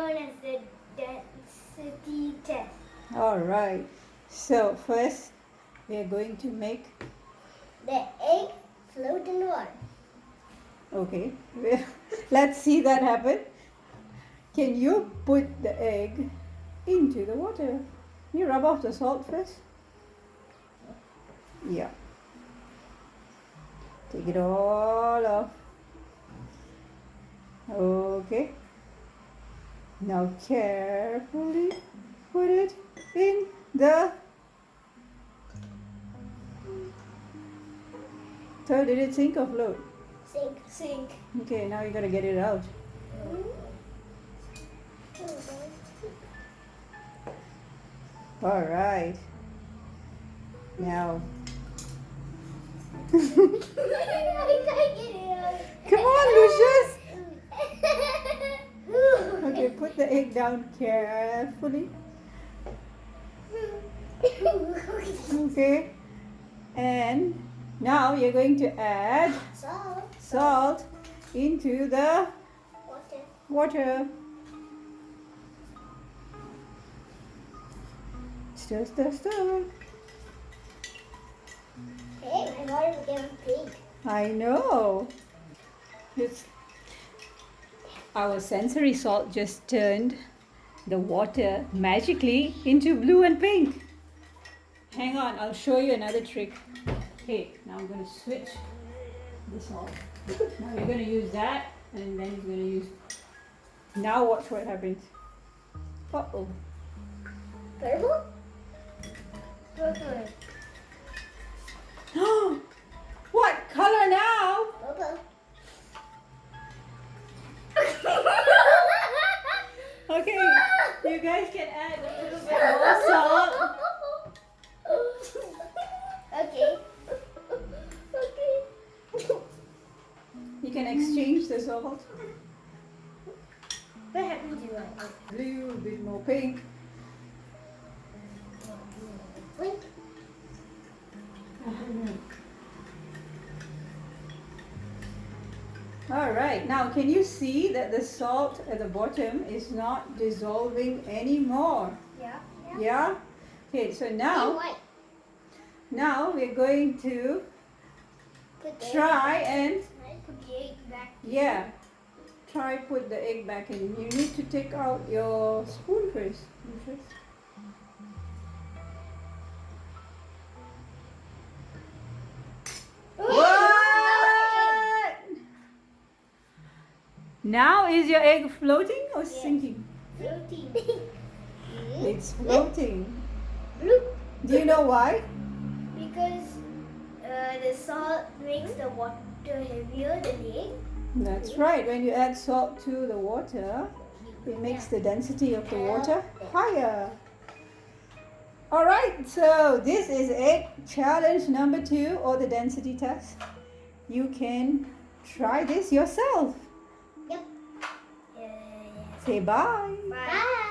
known as the density test. Alright. So first we are going to make... The egg float in the water. Okay. Let's see that happen. Can you put the egg into the water? You rub off the salt first. Yeah. Take it all off. Okay. Now carefully put it in the... So did it sink or float? Sink. Sink. Okay, now you gotta get it out. Alright. Now. I can't get it out. Come on, Lucius! Okay, put the egg down carefully. Okay. And now you're going to add salt into the water. Stir, stir, stir. Hey, my water became pink. I know. Our sensory salt just turned the water magically into blue and pink. Hang on, I'll show you another trick. Okay, now I'm going to switch the salt. Now you're going to use that, and then you're going to use... Now watch what happens. Uh-oh. Purple? Purple. What color now? Purple. Okay, you guys can add a little bit more salt. Okay. You can exchange the salt. What happened to it? Blue, a bit more pink. Wait. Alright, now can you see that the salt at the bottom is not dissolving anymore? Yeah. Yeah? Okay, so now we're going to try and... Put the egg back. Yeah, try put the egg back in. You need to take out your spoon first. What? Now is your egg floating or sinking? Floating. It's floating. Blue. Do you know why? Because the salt makes the water heavier than the egg. That's right. When you add salt to the water, it makes the density of the water higher. Alright, so this is egg challenge number 2, or the density test. You can try this yourself. Yep. Say bye. Bye.